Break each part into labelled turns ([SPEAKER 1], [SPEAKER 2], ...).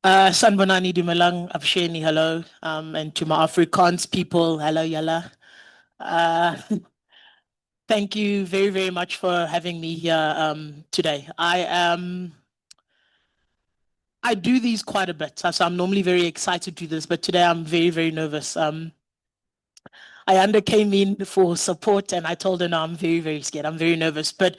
[SPEAKER 1] Sanbonani Dumelang, Absheni, hello. And to my Afrikaans people, hello, Yala. Uh, thank you very, very much for having me here today. I do these quite a bit, so I'm normally very excited to do this, but today I'm very, very nervous. I came in for support and I told her, no, I'm very, very scared. I'm very nervous. But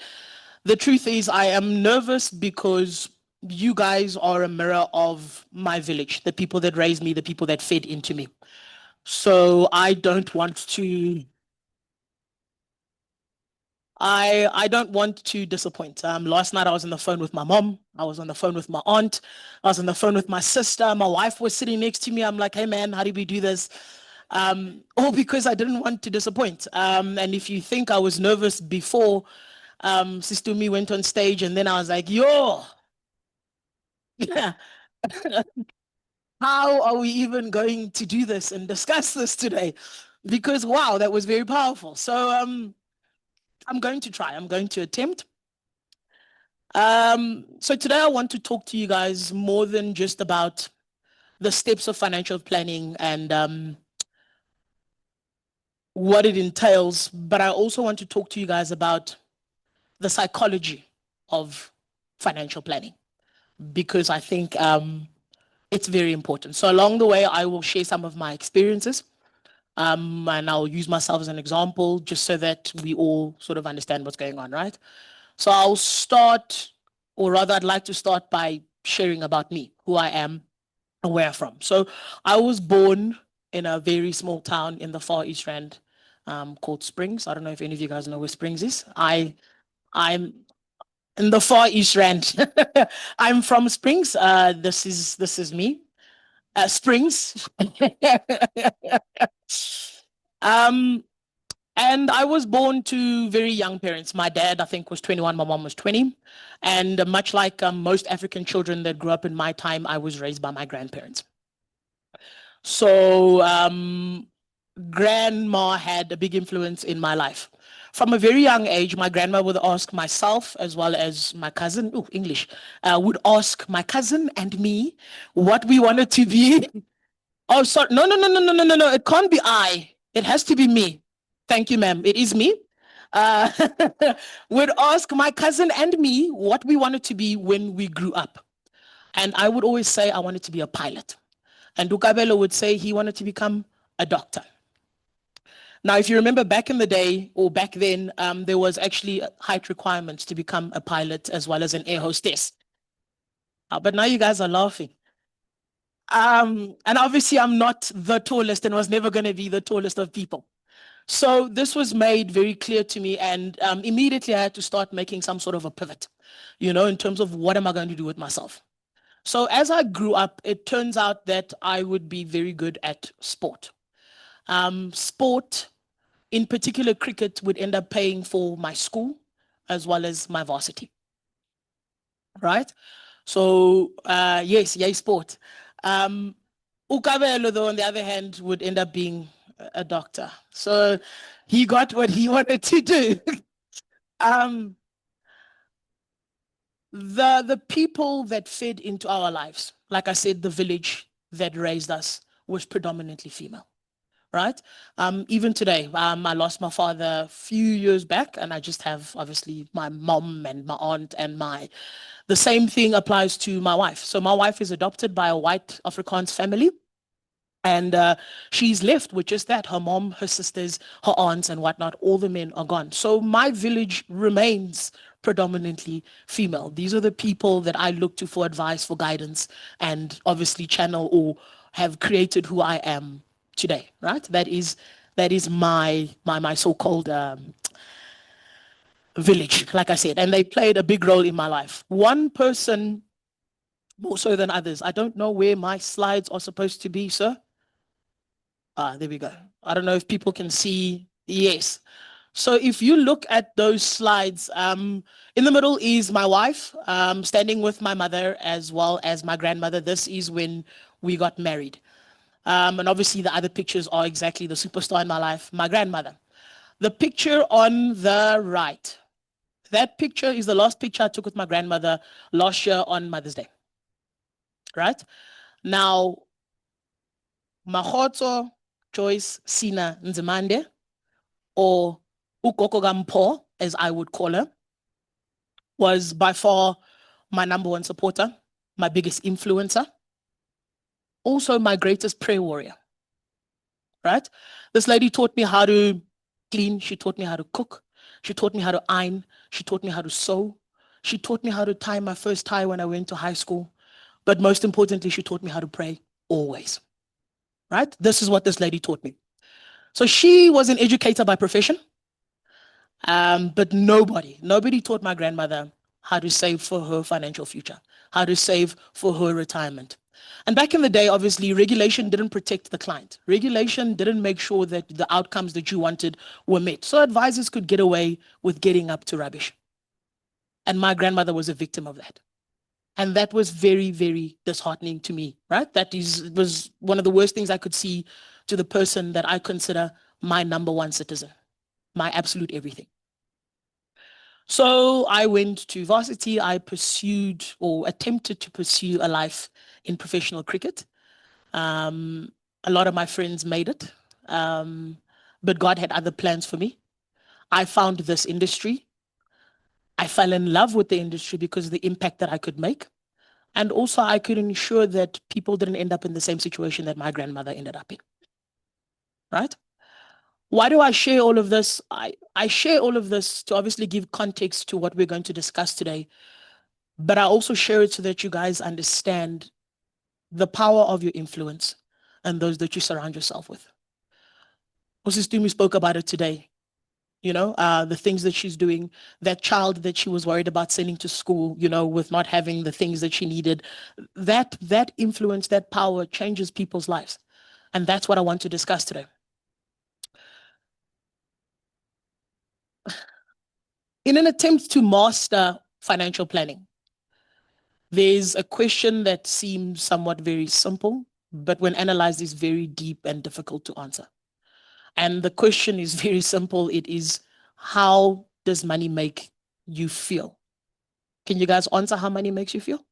[SPEAKER 1] the truth is, I am nervous because you guys are a mirror of my village, the people that raised me, the people that fed into me. So I don't want to I don't want to disappoint. Last night I was on the phone with my mom. I was on the phone with my aunt. I was on the phone with my sister. My wife was sitting next to me. I'm like, hey man, how do we do this? All because I didn't want to disappoint. And if you think I was nervous before, Sister Me went on stage and then I was like, yo, how are we even going to do this and discuss this today? Because wow, that was very powerful. So I'm going to try. I'm going to attempt. So today I want to talk to you guys more than just about the steps of financial planning and what it entails, but I also want to talk to you guys about the psychology of financial planning because I think it's very important. So along the way, I will share some of my experiences and I'll use myself as an example just so that we all sort of understand what's going on, right? So I'll start, or rather, I'd like to start by sharing about me, who I am, and where I'm from. So I was born in a very small town in the Far East Rand called Springs. I don't know if any of you guys know where Springs is. I'm in the Far East Rand. I'm from Springs. This is me. Springs. um, And I was born to very young parents. My dad, I think, was 21. My mom was 20. And much like most African children that grew up in my time, I was raised by my grandparents. So grandma had a big influence in my life. From a very young age, my grandma would ask myself as well as my cousin, oh, English, would ask my cousin and me what we wanted to be. Oh, sorry. No, no, no, no, no, no, no, no. It can't be I. It has to be me. Thank you, ma'am. It is me. Uh, would ask my cousin and me what we wanted to be when we grew up. And I would always say I wanted to be a pilot. And Dukabelo would say he wanted to become a doctor. Now, if you remember back in the day or back then, there was actually height requirements to become a pilot as well as an air hostess. But now you guys are laughing. And obviously, I'm not the tallest and was never going to be the tallest of people. So this was made very clear to me, and immediately I had to start making some sort of a pivot, in terms of what am I going to do with myself. So as I grew up, it turns out that I would be very good at sport. Sport, in particular cricket, would end up paying for my school as well as my varsity, right? So yes, yay sport. Ukabelo, though, on the other hand, would end up being a doctor. So he got what he wanted to do. um, the people that fed into our lives, like I said, the village that raised us was predominantly female, right? Even today, I lost my father a few years back, and I just have obviously my mom and my aunt and the same thing applies to my wife. So my wife is adopted by a white Afrikaans family. And she's left with just that. Her mom, her sisters, her aunts, and whatnot, all the men are gone. So my village remains predominantly female. These are the people that I look to for advice, for guidance, and obviously channel or have created who I am today, right? That is my so-called village, like I said, and they played a big role in my life. One person more so than others. I don't know where my slides are supposed to be, sir. There we go. I don't know if people can see. Yes. So if you look at those slides, in the middle is my wife, standing with my mother as well as my grandmother. This is when we got married. And obviously the other pictures are exactly the superstar in my life, my grandmother. The picture on the right, that picture is the last picture I took with my grandmother last year on Mother's Day. right? Now, Mahotso, Joyce, Sina Nzimande, or Ukoko Mpho, as I would call her, was by far my number one supporter, my biggest influencer, also my greatest prayer warrior, right? This lady taught me how to clean. She taught me how to cook. She taught me how to iron. She taught me how to sew. She taught me how to tie my first tie when I went to high school. But most importantly, she taught me how to pray always, right? This is what this lady taught me. So she was an educator by profession. But nobody taught my grandmother how to save for her financial future, how to save for her retirement. And back in the day, obviously, regulation didn't protect the client. Regulation didn't make sure that the outcomes that you wanted were met. So advisors could get away with getting up to rubbish. And my grandmother was a victim of that. And that was very, very disheartening to me, right? Was one of the worst things I could see to the person that I consider my number one citizen, my absolute everything. So I went to varsity. I pursued or attempted to pursue a life in professional cricket. Um, a lot of my friends made it, but God had other plans for me. I found this industry. I fell in love with the industry because of the impact that I could make. And also, I could ensure that people didn't end up in the same situation that my grandmother ended up in. Right? Why do I share all of this? I share all of this to obviously give context to what we're going to discuss today. But I also share it so that you guys understand the power of your influence and those that you surround yourself with. Osistumi spoke about it today. The things that she's doing, that child that she was worried about sending to school, with not having the things that she needed, that influence, that power changes people's lives. And that's what I want to discuss today. In an attempt to master financial planning, there's a question that seems somewhat very simple, but when analyzed is very deep and difficult to answer. And the question is very simple. It is, how does money make you feel? Can you guys answer how money makes you feel?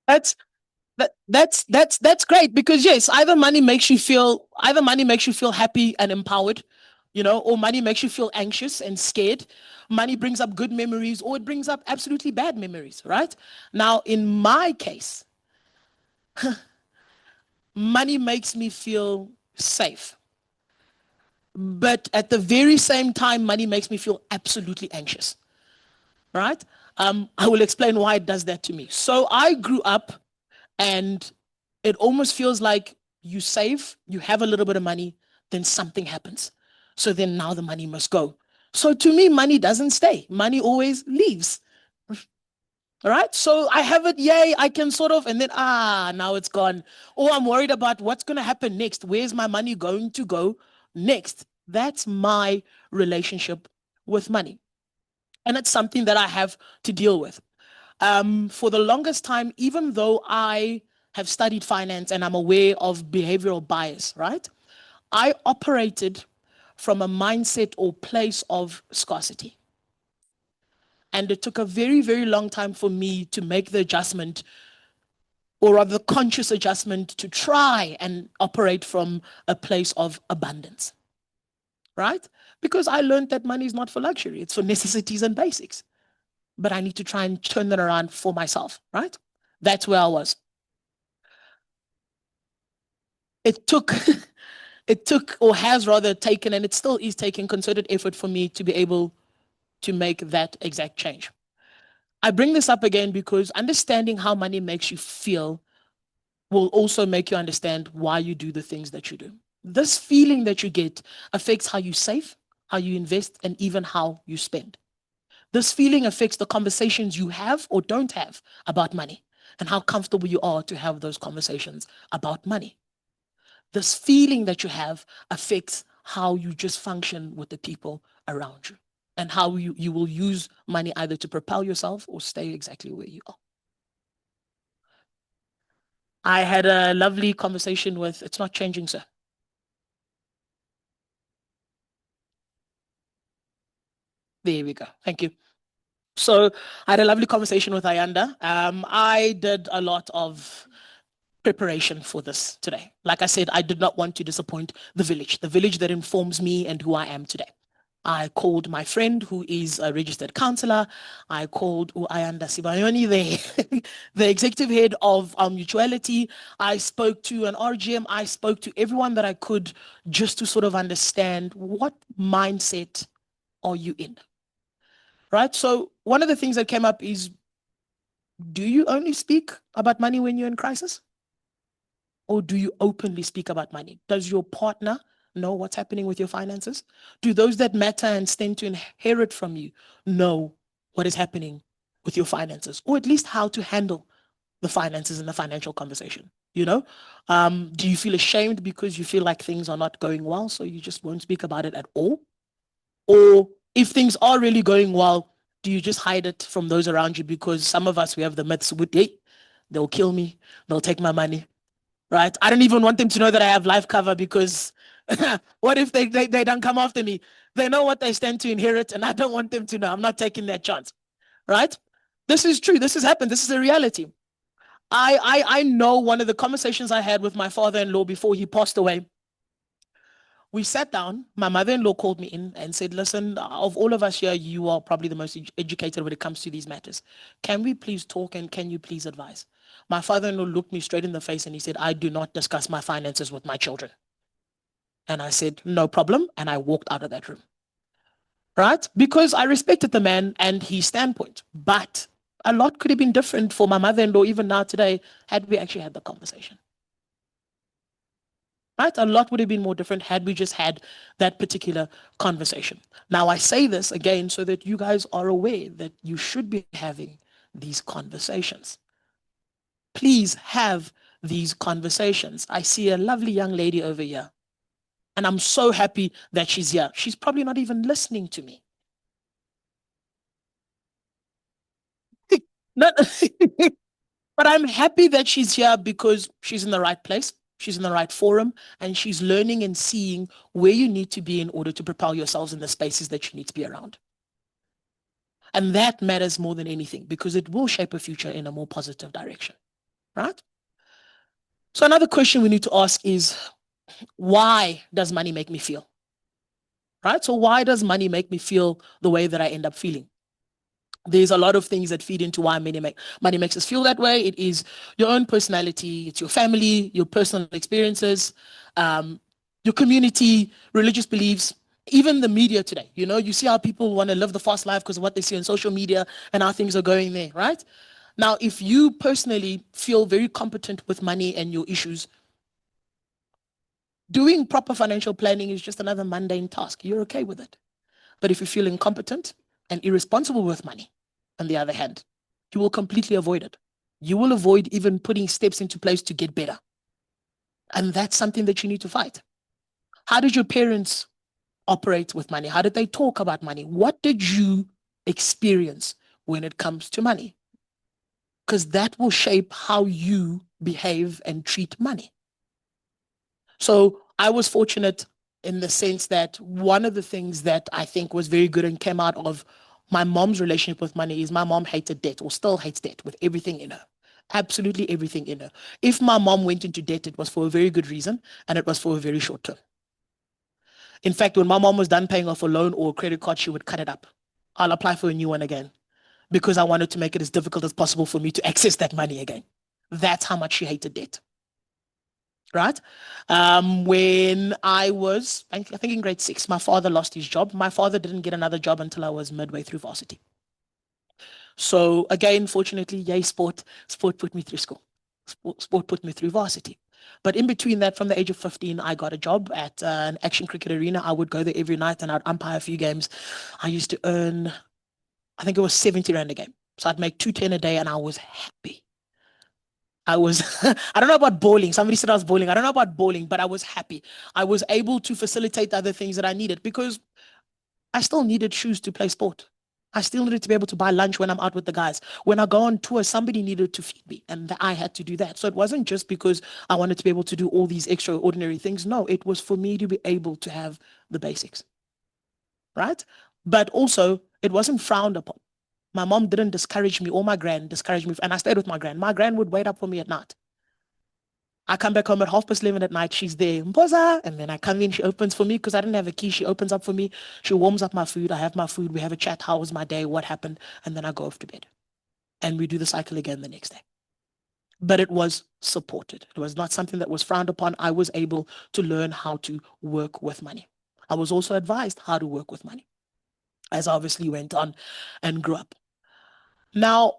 [SPEAKER 1] That's that's great, because yes, either money makes you feel happy and empowered, or money makes you feel anxious and scared. Money brings up good memories, or it brings up absolutely bad memories, right? Now, in my case, money makes me feel safe. But at the very same time, money makes me feel absolutely anxious, right? I will explain why it does that to me. So I grew up, and it almost feels like you save, you have a little bit of money, then something happens. So then now the money must go. So to me, money doesn't stay. Money always leaves. All right. So I have it, yay, I can sort of, and then, now it's gone. Or I'm worried about what's going to happen next. Where's my money going to go next? That's my relationship with money. And it's something that I have to deal with. For the longest time, even though I have studied finance and I'm aware of behavioral bias, right? I operated from a mindset or place of scarcity. And it took a very, very long time for me to make the adjustment, or rather the conscious adjustment, to try and operate from a place of abundance, right? Because I learned that money is not for luxury, it's for necessities and basics. But I need to try and turn that around for myself, right? That's where I was. It took, it took, or has rather taken, and it still is taking concerted effort for me to be able to make that exact change. I bring this up again because understanding how money makes you feel will also make you understand why you do the things that you do. This feeling that you get affects how you save, how you invest, and even how you spend. This feeling affects the conversations you have or don't have about money, and how comfortable you are to have those conversations about money. This feeling that you have affects how you just function with the people around you, and how you will use money either to propel yourself or stay exactly where you are. I had a lovely conversation with, it's not changing, sir. There we go. Thank you. So I had a lovely conversation with Ayanda. I did a lot of preparation for this today. Like I said, I did not want to disappoint the village that informs me and who I am today. I called my friend who is a registered counselor. I called Ayanda Sibayoni, the executive head of Mutuality. I spoke to an RGM. I spoke to everyone that I could just to sort of understand what mindset are you in, right? So one of the things that came up is, do you only speak about money when you're in crisis? Or do you openly speak about money? Does your partner know what's happening with your finances? Do those that matter and stand to inherit from you know what is happening with your finances? Or at least how to handle the finances in the financial conversation? You know, do you feel ashamed because you feel like things are not going well, so you just won't speak about it at all? Or if things are really going well, do you just hide it from those around you? Because some of us, we have the myths with, hey, they'll kill me, they'll take my money, right? I don't even want them to know that I have life cover because what if they don't come after me? They know what they stand to inherit, and I don't want them to know. I'm not taking that chance, right? This is true. This has happened. This is a reality. I know one of the conversations I had with my father-in-law before he passed away. We sat down. My mother-in-law called me in and said, listen, of all of us here, you are probably the most educated when it comes to these matters. Can we please talk and can you please advise? My father-in-law looked me straight in the face and he said, I do not discuss my finances with my children. And I said, no problem. And I walked out of that room, right? Because I respected the man and his standpoint. But a lot could have been different for my mother-in-law even now today had we actually had the conversation. Right? A lot would have been more different had we just had that particular conversation. Now, I say this again so that you guys are aware that you should be having these conversations. Please have these conversations. I see a lovely young lady over here, and I'm so happy that she's here. She's probably not even listening to me. Not, but I'm happy that she's here because she's in the right place. She's in the right forum and she's learning and seeing where you need to be in order to propel yourselves in the spaces that you need to be around. And that matters more than anything because it will shape a future in a more positive direction, right? So another question we need to ask is, why does money make me feel? Right? So why does money make me feel the way that I end up feeling? There's a lot of things that feed into why money makes us feel that way. It is your own personality, it's your family, your personal experiences, um, your community, religious beliefs, even the media today. You know, you see how people want to live the fast life because of what they see on social media and how things are going there, right? Now, if you personally feel very competent with money and your issues, doing proper financial planning is just another mundane task. You're okay with it. But if you feel incompetent and irresponsible with money, on the other hand, you will completely avoid it. You will avoid even putting steps into place to get better. And that's something that you need to fight. How did your parents operate with money? How did they talk about money? What did you experience when it comes to money? Because that will shape how you behave and treat money. So I was fortunate in the sense that one of the things that I think was very good and came out of my mom's relationship with money is my mom hated debt or still hates debt with everything in her. Absolutely everything in her. If my mom went into debt, it was for a very good reason and it was for a very short term. In fact, when my mom was done paying off a loan or a credit card, she would cut it up. I'll apply for a new one again because I wanted to make it as difficult as possible for me to access that money again. That's how much she hated debt. Right? When I was, I think in grade 6, my father lost his job. My father didn't get another job until I was midway through varsity. So again, fortunately, yay, sport put me through school. Sport put me through varsity. But in between that, from the age of 15, I got a job at an action cricket arena. I would go there every night and I'd umpire a few games. I used to earn, I think it was 70 Rand a game. So I'd make 210 a day and I was happy. I was, I don't know about bowling. Somebody said I was bowling. I don't know about bowling, but I was happy. I was able to facilitate other things that I needed because I still needed shoes to play sport. I still needed to be able to buy lunch when I'm out with the guys. When I go on tour, somebody needed to feed me and I had to do that. So it wasn't just because I wanted to be able to do all these extraordinary things. No, it was for me to be able to have the basics, right? But also, it wasn't frowned upon. My mom didn't discourage me, or my gran discouraged me, and I stayed with my gran. My gran would wait up for me at night. I come back home at 11:30 at night. She's there, Mpoza, and then I come in. She opens for me because I didn't have a key. She opens up for me. She warms up my food. I have my food. We have a chat. How was my day? What happened? And then I go off to bed, and we do the cycle again the next day. But it was supported. It was not something that was frowned upon. I was able to learn how to work with money. I was also advised how to work with money as I obviously went on and grew up. Now,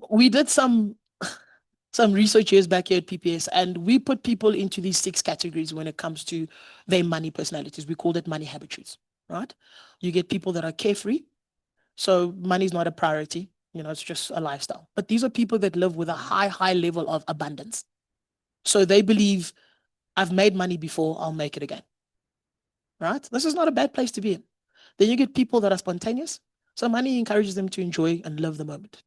[SPEAKER 1] we did some research years back here at PPS, and we put people into these 6 categories when it comes to their money personalities. We called it money habitudes, right? You get people that are carefree. So money is not a priority. It's just a lifestyle. But these are people that live with a high level of abundance. So they believe, I've made money before, I'll make it again. Right? This is not a bad place to be in. Then you get people that are spontaneous. So money encourages them to enjoy and live the moment.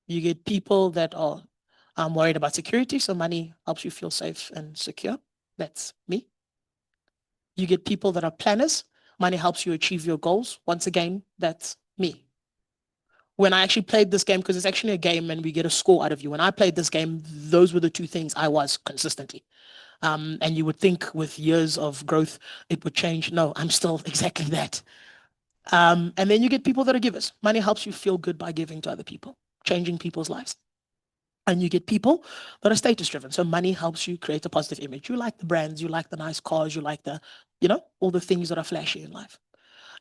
[SPEAKER 1] You get people that are worried about security. So money helps you feel safe and secure. That's me. You get people that are planners. Money helps you achieve your goals. Once again, that's me. When I actually played this game, because it's actually a game and we get a score out of you. When I played this game, those were the 2 things I was consistently. And you would think with years of growth, it would change. No, I'm still exactly that. And then you get people that are givers. Money helps you feel good by giving to other people, changing people's lives. And you get people that are status driven. So money helps you create a positive image. You like the brands, you like the nice cars, you like the, all the things that are flashy in life.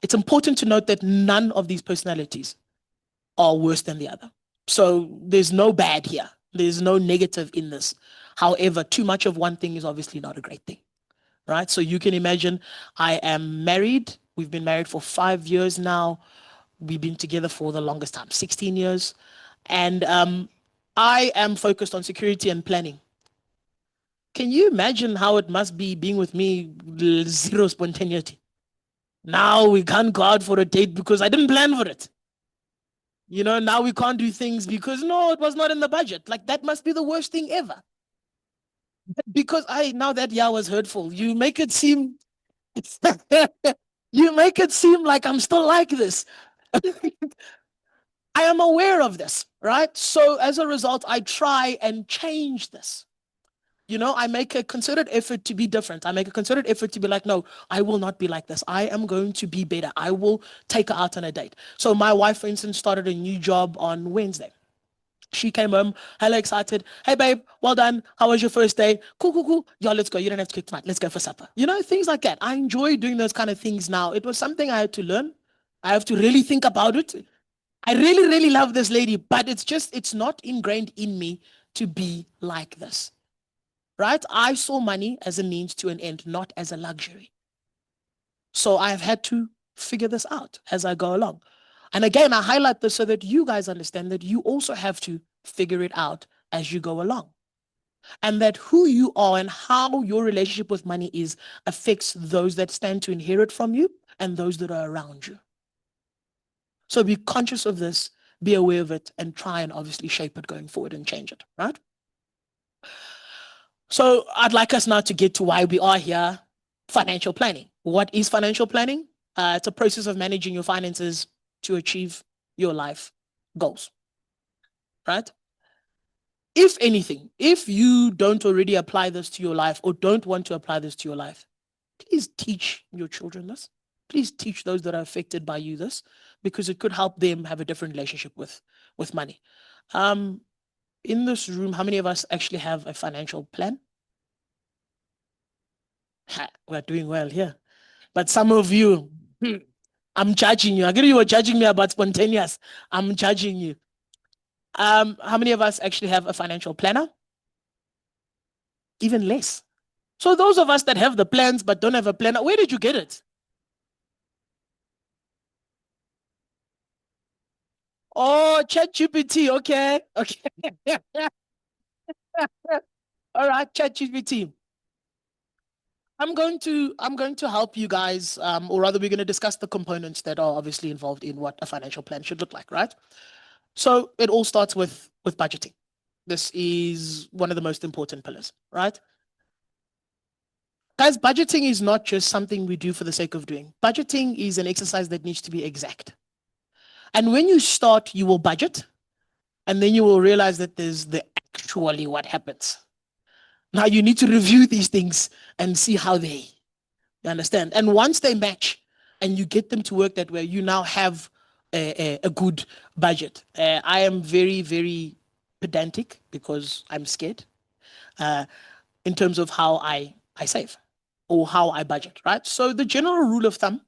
[SPEAKER 1] It's important to note that none of these personalities are worse than the other. So there's no bad here. There's no negative in this. However, too much of one thing is obviously not a great thing, right? So you can imagine I am married. We've been married for 5 years now. We've been together for the longest time, 16 years. And I am focused on security and planning. Can you imagine how it must be being with me, 0 spontaneity? Now we can't go out for a date because I didn't plan for it. Now we can't do things because no, it was not in the budget. Like that must be the worst thing ever. Because now that was hurtful. You make it seem like I'm still like this. I am aware of this, right? So as a result, I try and change this. I make a concerted effort to be different. I make a concerted effort to be like, no, I will not be like this. I am going to be better. I will take her out on a date. So my wife, for instance, started a new job on Wednesday. She came home, hella excited. Hey, babe, well done. How was your first day? Cool. Yeah, let's go. You don't have to cook tonight. Let's go for supper. Things like that. I enjoy doing those kind of things now. It was something I had to learn. I have to really think about it. I really, really love this lady, but it's not ingrained in me to be like this. Right? I saw money as a means to an end, not as a luxury. So I've had to figure this out as I go along. And again, I highlight this so that you guys understand that you also have to figure it out as you go along. And that who you are and how your relationship with money is affects those that stand to inherit from you and those that are around you. So be conscious of this, be aware of it, and try and obviously shape it going forward and change it, right? So I'd like us now to get to why we are here, financial planning. What is financial planning? It's a process of managing your finances to achieve your life goals, right? If anything, if you don't already apply this to your life or don't want to apply this to your life, please teach your children this. Please teach those that are affected by you this, because it could help them have a different relationship with money. In this room, how many of us actually have a financial plan? We're doing well here. But some of you, I'm judging you. I get you were judging me about spontaneous. I'm judging you. How many of us actually have a financial planner? Even less. So those of us that have the plans but don't have a planner, where did you get it? Oh, ChatGPT. Okay. All right, ChatGPT. I'm going to help you guys, or rather, we're going to discuss the components that are obviously involved in what a financial plan should look like, right? So it all starts with budgeting. This is one of the most important pillars, right? Guys, budgeting is not just something we do for the sake of doing. Budgeting is an exercise that needs to be exact. And when you start, you will budget, and then you will realize that there's the actually what happens. Now you need to review these things and see how they, you understand? And once they match and you get them to work that way, you now have a good budget. I am very, very pedantic because I'm scared in terms of how I save or how I budget, right? So the general rule of thumb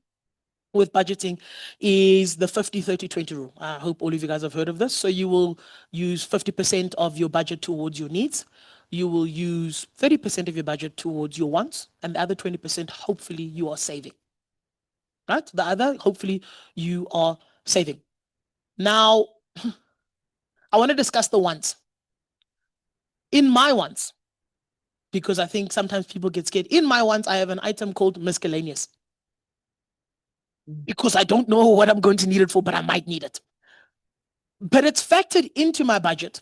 [SPEAKER 1] with budgeting is the 50-30-20 rule. I hope all of you guys have heard of this. So you will use 50% of your budget towards your needs. You will use 30% of your budget towards your wants, and the other 20%, hopefully you are saving, right? The other, hopefully you are saving. Now, I want to discuss the wants. In my wants, because I think sometimes people get scared. In my wants, I have an item called miscellaneous because I don't know what I'm going to need it for, but I might need it. But it's factored into my budget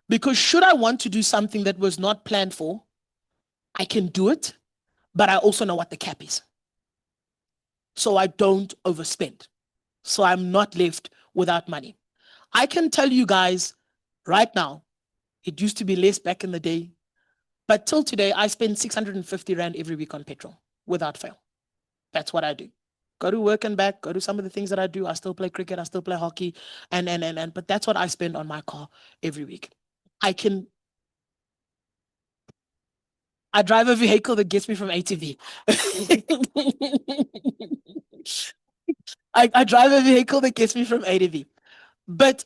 [SPEAKER 1] because should I want to do something that was not planned for, I can do it, but I also know what the cap is. So I don't overspend. So I'm not left without money. I can tell you guys right now, it used to be less back in the day, but till today, I spend 650 Rand every week on petrol without fail. That's what I do. Go to work and back, go to some of the things that I do. I still play cricket, I still play hockey, but that's what I spend on my car every week. I drive a vehicle that gets me from A to B. I drive a vehicle that gets me from A to B. But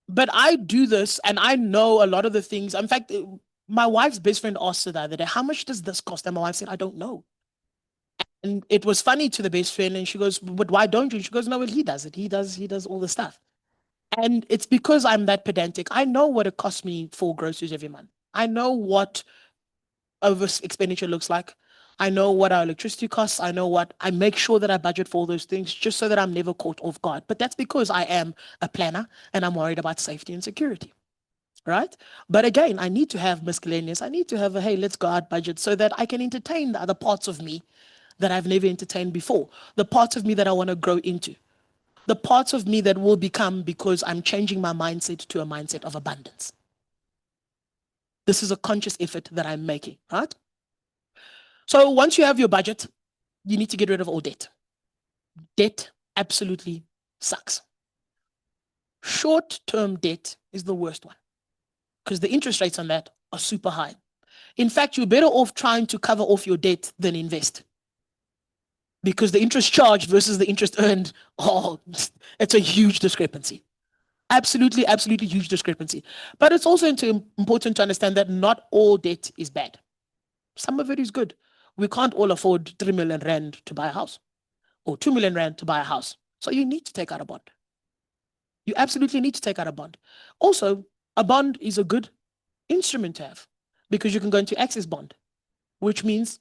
[SPEAKER 1] I do this and I know a lot of the things. In fact, my wife's best friend asked her the other day, how much does this cost? And my wife said, I don't know. And it was funny to the best friend. And she goes, but why don't you? And she goes, no, well, he does it. He does all the stuff. And it's because I'm that pedantic. I know what it costs me for groceries every month. I know what over expenditure looks like. I know what our electricity costs. I make sure that I budget for all those things just so that I'm never caught off guard. But that's because I am a planner and I'm worried about safety and security. Right? But again, I need to have miscellaneous. I need to have a, hey, let's go out budget so that I can entertain the other parts of me that I've never entertained before. The parts of me that I want to grow into. The parts of me that will become because I'm changing my mindset to a mindset of abundance. This is a conscious effort that I'm making, right? So once you have your budget, you need to get rid of all debt. Debt absolutely sucks. Short-term debt is the worst one because the interest rates on that are super high. In fact, you're better off trying to cover off your debt than invest because the interest charged versus the interest earned, oh, it's a huge discrepancy. Absolutely, absolutely huge discrepancy. But it's also important to understand that not all debt is bad. Some of it is good. We can't all afford 3 million Rand to buy a house or 2 million Rand to buy a house. So you need to take out a bond. You absolutely need to take out a bond. Also, a bond is a good instrument to have because you can go into access bond, which means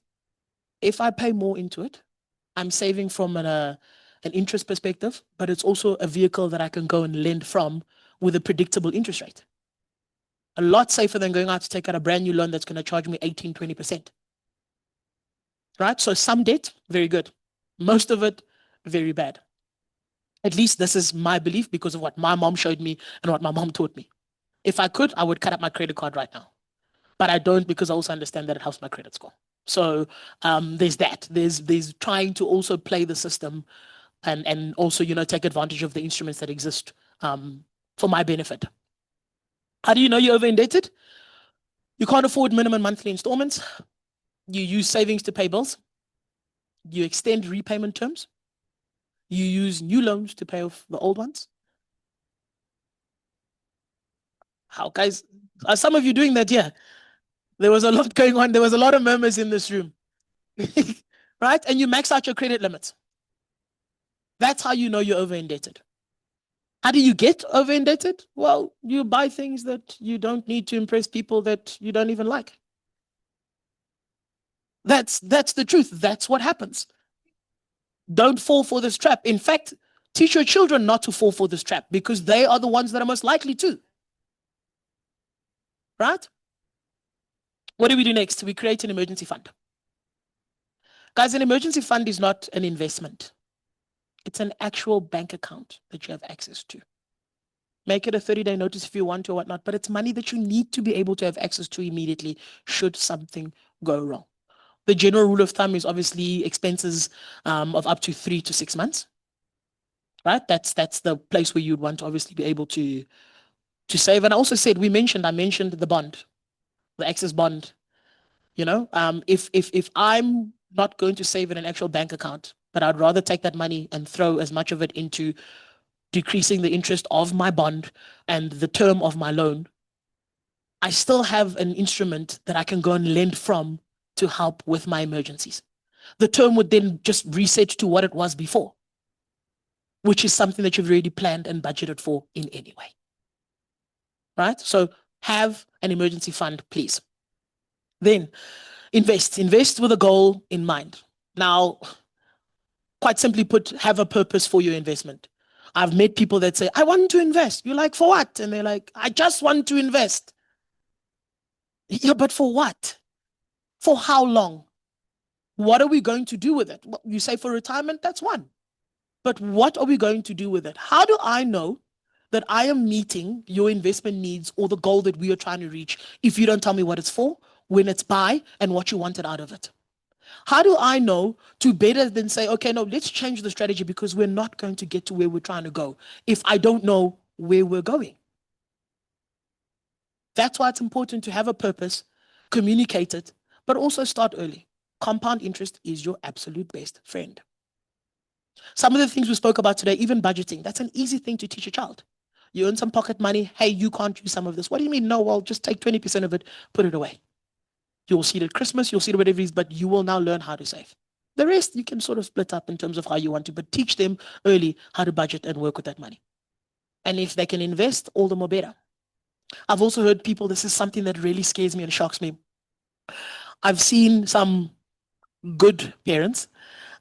[SPEAKER 1] if I pay more into it, I'm saving from an interest perspective, but it's also a vehicle that I can go and lend from with a predictable interest rate. A lot safer than going out to take out a brand new loan that's going to charge me 18, 20%. Right? So some debt, very good. Most of it, very bad. At least this is my belief because of what my mom showed me and what my mom taught me. If I could, I would cut up my credit card right now. But I don't because I also understand that it helps my credit score. So there's that. There's trying to also play the system and also, take advantage of the instruments that exist for my benefit. How do you know you're over indebted? You can't afford minimum monthly installments. You use savings to pay bills. You extend repayment terms. You use new loans to pay off the old ones. How, guys? Are some of you doing that? Yeah. There was a lot going on. There was a lot of murmurs in this room. Right? And you max out your credit limits. That's how you know you're over indebted. How do you get over indebted? Well, you buy things that you don't need to impress people that you don't even like. That's the truth. That's what happens. Don't fall for this trap. In fact, teach your children not to fall for this trap because they are the ones that are most likely to. Right? What do we do next? We create an emergency fund. Guys, an emergency fund is not an investment. It's an actual bank account that you have access to. Make it a 30-day notice if you want to or whatnot, but it's money that you need to be able to have access to immediately should something go wrong. The general rule of thumb is obviously expenses of up to 3 to 6 months, right? That's the place where you'd want to obviously be able to save. And I also said, I mentioned the bond, the access bond. If I'm not going to save in an actual bank account, but I'd rather take that money and throw as much of it into decreasing the interest of my bond and the term of my loan, I still have an instrument that I can go and lend from to help with my emergencies. The term would then just reset to what it was before, which is something that you've already planned and budgeted for in any way. Right? So have an emergency fund, please. Then invest with a goal in mind. Now, quite simply put, have a purpose for your investment. I've met people that say, I want to invest. You're like, for what? And they're like, I just want to invest. Yeah, but for what? For how long? What are we going to do with it? Well, you say for retirement, that's one. But what are we going to do with it? How do I know that I am meeting your investment needs or the goal that we are trying to reach if you don't tell me what it's for, when it's by, and what you wanted out of it? How do I know to better than say, okay, no, let's change the strategy because we're not going to get to where we're trying to go if I don't know where we're going? That's why it's important to have a purpose, communicate it, but also start early. Compound interest is your absolute best friend. Some of the things we spoke about today, even budgeting, that's an easy thing to teach a child. You earn some pocket money. Hey, you can't use some of this. What do you mean? No, well, just take 20% of it, put it away. You'll see it at Christmas, you'll see it whatever it is, but you will now learn how to save. The rest you can sort of split up in terms of how you want to, but teach them early how to budget and work with that money. And if they can invest, all the more better. I've also heard people, this is something that really scares me and shocks me. I've seen some good parents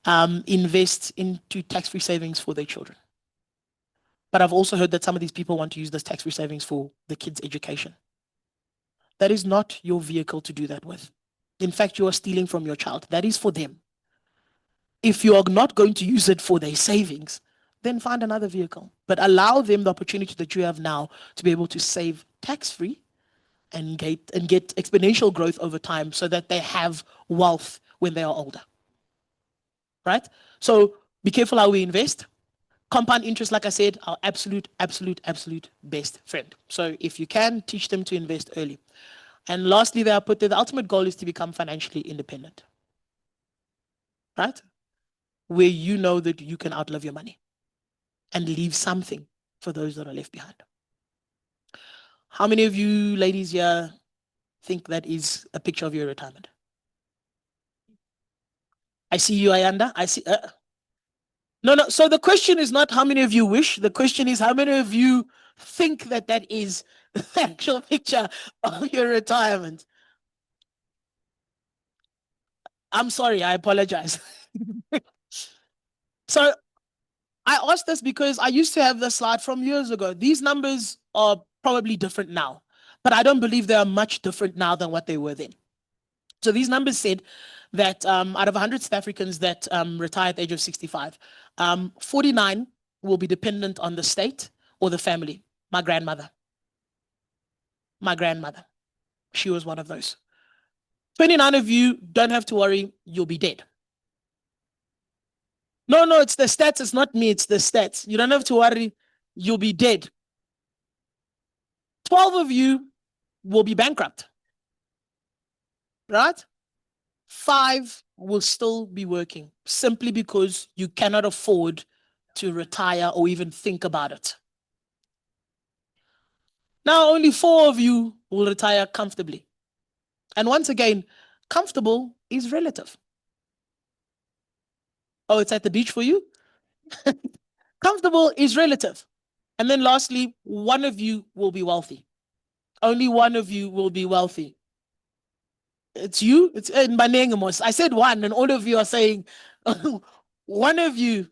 [SPEAKER 1] invest into tax-free savings for their children. But I've also heard that some of these people want to use those tax-free savings for the kids' education. That is not your vehicle to do that with. In fact, you are stealing from your child. That is for them. If you are not going to use it for their savings, then find another vehicle. But allow them the opportunity that you have now to be able to save tax-free and get exponential growth over time so that they have wealth when they are older. Right? So be careful how we invest. Compound interest, like I said, our absolute best friend. So if you can, teach them to invest early. And lastly, the ultimate goal is to become financially independent. Right? Where you know that you can outlive your money and leave something for those that are left behind. How many of you ladies here think that is a picture of your retirement? I see you, Ayanda. I see. No. So the question is not how many of you wish. The question is how many of you think that that is the actual picture of your retirement? I'm sorry. I apologize. So I asked this because I used to have this slide from years ago. These numbers are probably different now, but I don't believe they are much different now than what they were then. So these numbers said that out of 100 South Africans that retire at the age of 65, 49 will be dependent on the state or the family. My grandmother, she was one of those. 29 of you don't have to worry, you'll be dead. No, it's the stats. It's not me. It's the stats. You don't have to worry. You'll be dead. 12 of you will be bankrupt. Right? 5 will still be working simply because you cannot afford to retire or even think about it. Now, only 4 of you will retire comfortably. And once again, comfortable is relative. Oh, it's at the beach for you? Comfortable is relative. And then lastly, 1 of you will be wealthy. Only 1 of you will be wealthy. It's you. It's in Banengamos. I said 1, and all of you are saying 1 of you.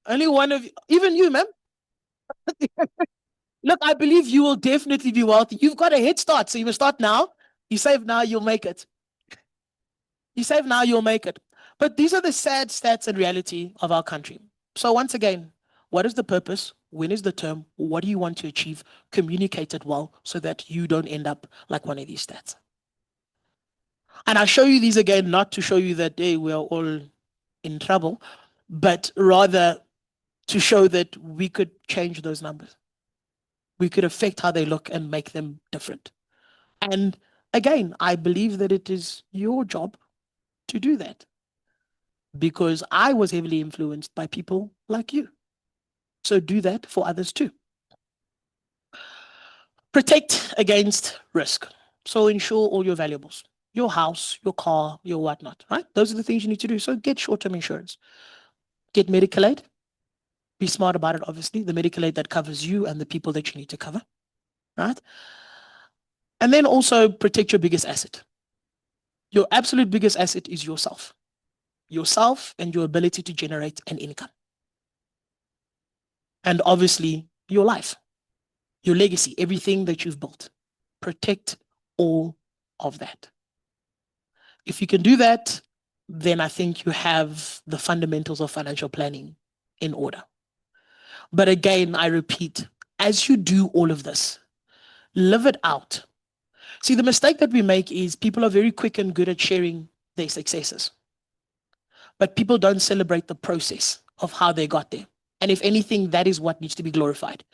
[SPEAKER 1] Only 1 of you. Even you, ma'am. Look, I believe you will definitely be wealthy. You've got a head start, so you must start now. You save now, you'll make it. You save now, you'll make it. But these are the sad stats and reality of our country. So once again, what is the purpose? When is the term? What do you want to achieve? Communicate it well so that you don't end up like one of these stats. And I show you these again, not to show you that, hey, we're all in trouble, but rather to show that we could change those numbers. We could affect how they look and make them different. And again, I believe that it is your job to do that because I was heavily influenced by people like you. So do that for others too. Protect against risk. So insure all your valuables, your house, your car, your whatnot, right? Those are the things you need to do. So get short-term insurance, get medical aid, be smart about it, obviously, the medical aid that covers you and the people that you need to cover, right? And then also protect your biggest asset. Your absolute biggest asset is yourself and your ability to generate an income. And obviously your life, your legacy, everything that you've built. Protect all of that. If you can do that, then I think you have the fundamentals of financial planning in order. But again, I repeat, as you do all of this, live it out. See, the mistake that we make is people are very quick and good at sharing their successes, but people don't celebrate the process of how they got there. And if anything, that is what needs to be glorified.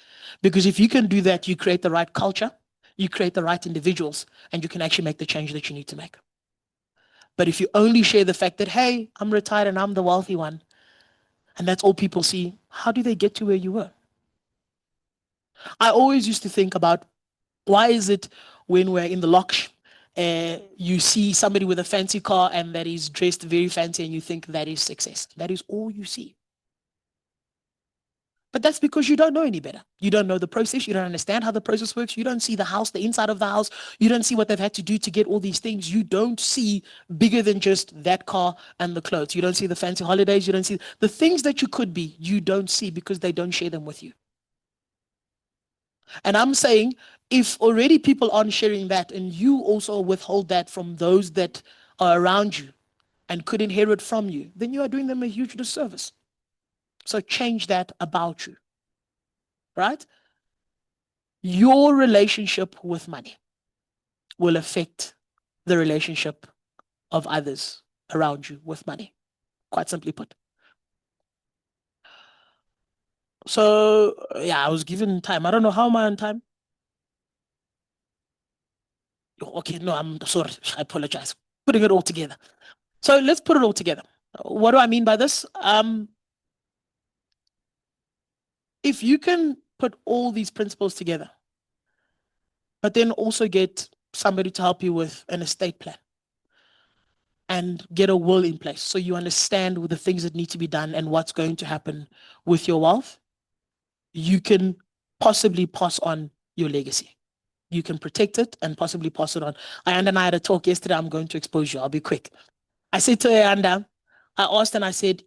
[SPEAKER 1] Because if you can do that, you create the right culture, you create the right individuals, and you can actually make the change that you need to make. But if you only share the fact that, hey, I'm retired and I'm the wealthy one, and that's all people see, how do they get to where you were? I always used to think about why is it when we're in the lounge, you see somebody with a fancy car and that is dressed very fancy and you think that is success. That is all you see. But that's because you don't know any better. You don't know the process. You don't understand how the process works. You don't see the house, the inside of the house. You don't see what they've had to do to get all these things. You don't see bigger than just that car and the clothes. You don't see the fancy holidays. You don't see the things that you could be. You don't see because they don't share them with you. And I'm saying if already people aren't sharing that and you also withhold that from those that are around you and could inherit from you, then you are doing them a huge disservice. So change that about you, right? Your relationship with money will affect the relationship of others around you with money, quite simply put. So yeah, I was given time. I don't know how am I on time? Okay, no, I'm sorry. I apologize. Putting it all together. So let's put it all together. What do I mean by this? If you can put all these principles together, but then also get somebody to help you with an estate plan and get a will in place so you understand the things that need to be done and what's going to happen with your wealth, you can possibly pass on your legacy. You can protect it and possibly pass it on. Ayanda and I had a talk yesterday. I'm going to expose you. I'll be quick. I said to Ayanda, I asked and I said,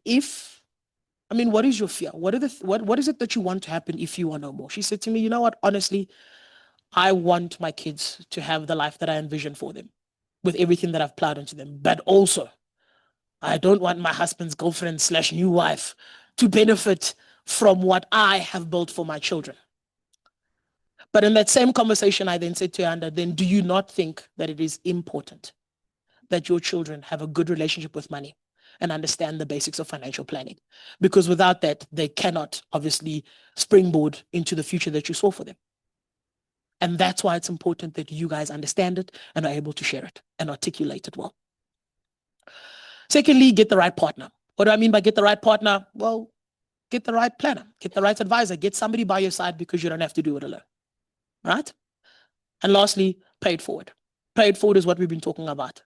[SPEAKER 1] what is your fear? What is it that you want to happen if you are no more? She said to me, you know what, honestly, I want my kids to have the life that I envision for them with everything that I've plowed into them. But also, I don't want my husband's girlfriend / new wife to benefit from what I have built for my children. But in that same conversation, I then said to Anda, then do you not think that it is important that your children have a good relationship with money and understand the basics of financial planning? Because without that, they cannot obviously springboard into the future that you saw for them. And that's why it's important that you guys understand it and are able to share it and articulate it well. Secondly, get the right partner. What do I mean by get the right partner? Well, get the right planner, get the right advisor, get somebody by your side because you don't have to do it alone, right? And lastly, pay it forward. Pay it forward is what we've been talking about.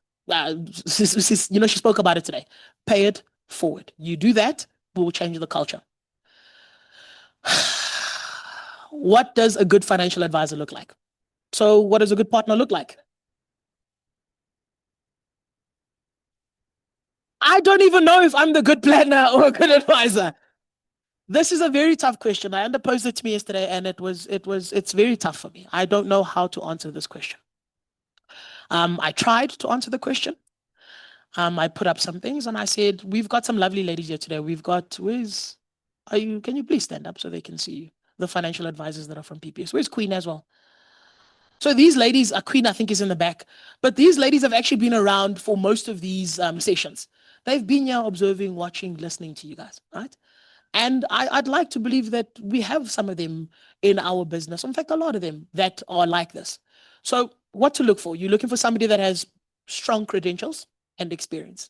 [SPEAKER 1] She spoke about it today. Pay it forward. You do that, we will change the culture. What does a good financial advisor look like? So what does a good partner look like? I don't even know if I'm the good planner or a good advisor. This is a very tough question. I posed it to me yesterday and it's very tough for me. I don't know how to answer this question. I tried to answer the question. I put up some things and I said, we've got some lovely ladies here today. We've got, where's Can you please stand up so they can see you? The financial advisors that are from PPS. Where's Queen as well? So these ladies, Queen I think is in the back, but these ladies have actually been around for most of these sessions. They've been here observing, watching, listening to you guys, right? And I'd like to believe that we have some of them in our business. In fact, a lot of them that are like this. So what to look for? You're looking for somebody that has strong credentials and experience,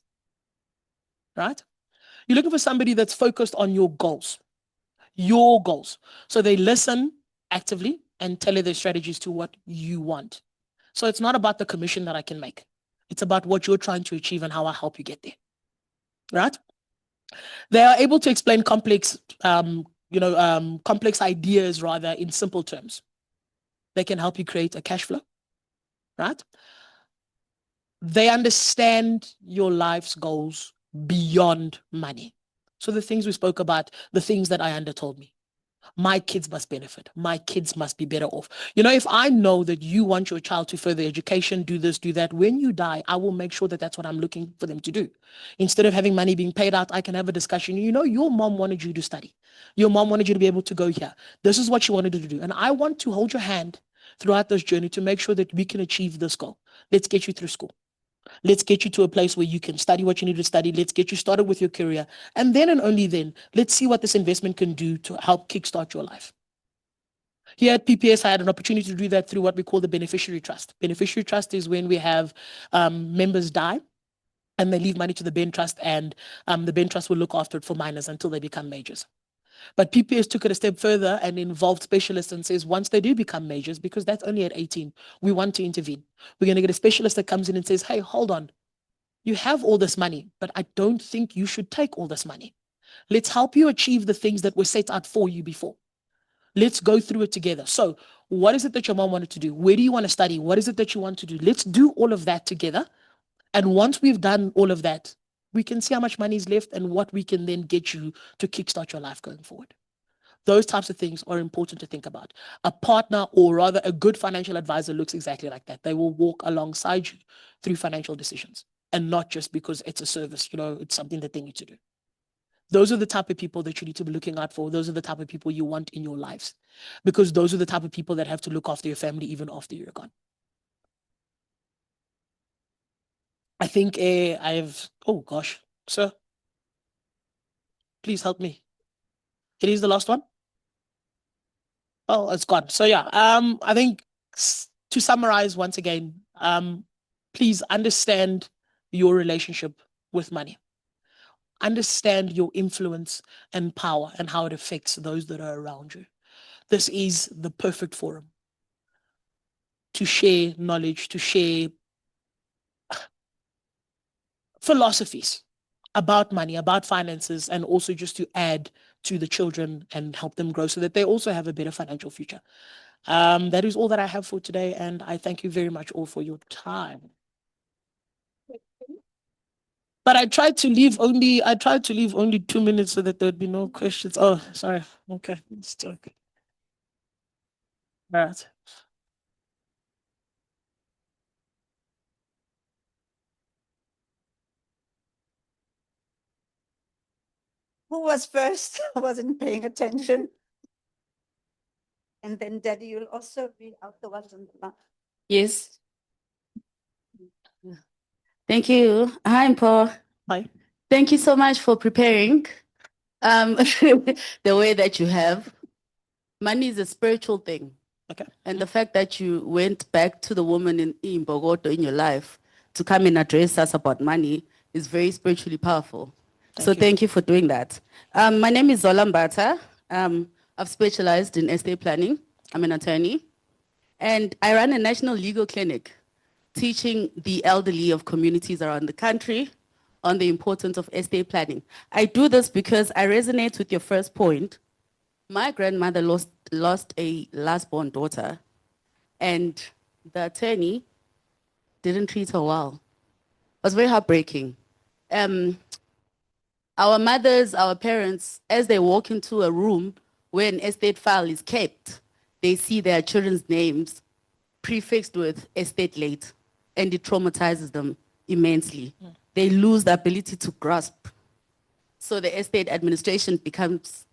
[SPEAKER 1] right? You're looking for somebody that's focused on your goals. So they listen actively and tailor their strategies to what you want. So it's not about the commission that I can make. It's about what you're trying to achieve and how I help you get there, right? They are able to explain complex, complex ideas rather in simple terms. They can help you create a cash flow, right? They understand your life's goals beyond money. So the things we spoke about, the things that I undertold me. My kids must benefit. My kids must be better off. You know, if I know that you want your child to further education, do this, do that, when you die, I will make sure that that's what I'm looking for them to do. Instead of having money being paid out, I can have a discussion. You know, your mom wanted you to study. Your mom wanted you to be able to go here. This is what she wanted you to do. And I want to hold your hand throughout this journey to make sure that we can achieve this goal. Let's get you through school. Let's get you to a place where you can study what you need to study. Let's get you started with your career. And then and only then, let's see what this investment can do to help kickstart your life. Here at PPS, I had an opportunity to do that through what we call the beneficiary trust. Beneficiary trust is when we have members die and they leave money to the Ben Trust, and the Ben Trust will look after it for minors until they become majors. But PPS took it a step further and involved specialists and says, once they do become majors, because that's only at 18, we want to intervene. We're going to get a specialist that comes in and says, hey, hold on. You have all this money, but I don't think you should take all this money. Let's help you achieve the things that were set out for you before. Let's go through it together. So what is it that your mom wanted to do? Where do you want to study? What is it that you want to do? Let's do all of that together. And once we've done all of that, we can see how much money is left and what we can then get you to kickstart your life going forward. Those types of things are important to think about. A partner, or rather a good financial advisor, looks exactly like that. They will walk alongside you through financial decisions, and not just because it's a service, it's something that they need to do. Those are the type of people that you need to be looking out for. Those are the type of people you want in your lives, because those are the type of people that have to look after your family even after you're gone. I think oh gosh, sir, please help me. It is the last one. Oh, it's gone. So yeah, I think to summarize once again, please understand your relationship with money. Understand your influence and power and how it affects those that are around you. This is the perfect forum to share knowledge, to share philosophies about money, about finances, and also just to add to the children and help them grow so that they also have a better financial future. That is all that I have for today, and I thank you very much all for your time. But I tried to leave only 2 minutes so that there'd be no questions. Oh, sorry. Okay. It's okay. All right.
[SPEAKER 2] Who was first? I wasn't paying attention. And then Daddy, you'll also read out the ones on the back.
[SPEAKER 3] Yes. Thank you. Hi, Mpho.
[SPEAKER 1] Hi.
[SPEAKER 3] Thank you so much for preparing the way that you have. Money is a spiritual thing.
[SPEAKER 1] Okay.
[SPEAKER 3] And the fact that you went back to the woman in Bogoto in your life to come and address us about money is very spiritually powerful. Thank you for doing that. My name is Zola Mbata. I've specialized in estate planning. I'm an attorney. And I run a national legal clinic teaching the elderly of communities around the country on the importance of estate planning. I do this because I resonate with your first point. My grandmother lost a last-born daughter, and the attorney didn't treat her well. It was very heartbreaking. Our mothers, our parents, as they walk into a room where an estate file is kept, they see their children's names prefixed with estate late, and it traumatizes them immensely. They lose the ability to grasp. So the estate administration becomes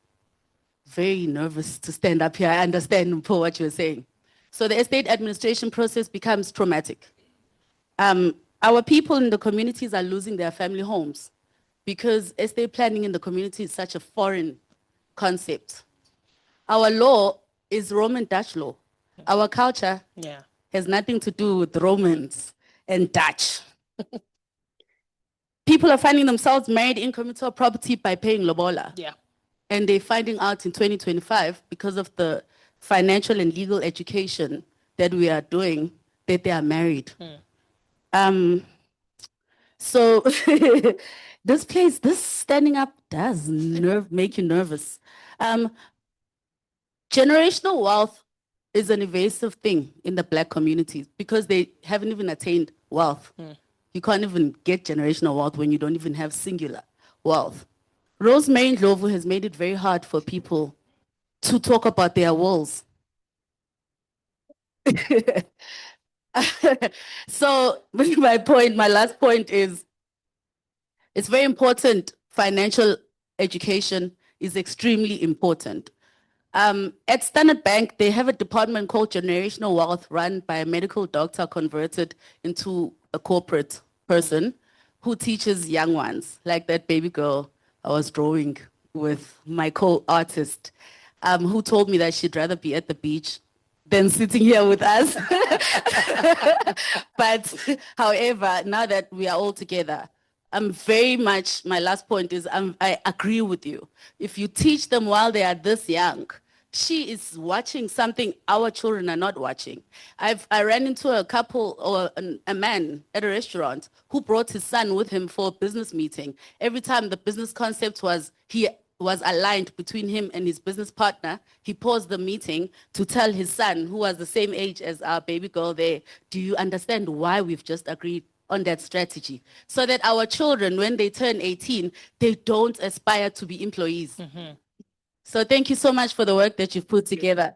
[SPEAKER 3] very nervous to stand up here. I understand, Mpho, what you're saying. So the estate administration process becomes traumatic. Our people in the communities are losing their family homes because estate planning in the community is such a foreign concept. Our law is Roman Dutch law. Our culture
[SPEAKER 1] Yeah.
[SPEAKER 3] has nothing to do with Romans and Dutch. People are finding themselves married in communal property by paying lobola.
[SPEAKER 1] Yeah.
[SPEAKER 3] And they're finding out in 2025, because of the financial and legal education that we are doing, that they are married. So this standing up does make you nervous. Generational wealth is an evasive thing in the Black communities because they haven't even attained wealth. You can't even get generational wealth when you don't even have singular wealth. Rosemary Ndlovu has made it very hard for people to talk about their wills. So my last point is, it's very important. Financial education is extremely important. At Standard Bank, they have a department called Generational Wealth run by a medical doctor converted into a corporate person who teaches young ones, like that baby girl I was drawing with my co-artist, who told me that she'd rather be at the beach than sitting here with us. But however, now that we are all together, I'm very much, my last point is I agree with you. If you teach them while they are this young, she is watching something our children are not watching. I ran into a couple or a man at a restaurant who brought his son with him for a business meeting. Every time the business concept was aligned between him and his business partner, he paused the meeting to tell his son, who was the same age as our baby girl there, do you understand why we've just agreed on that strategy? So that our children, when they turn 18, they don't aspire to be employees. So thank you so much for the work that you've put together.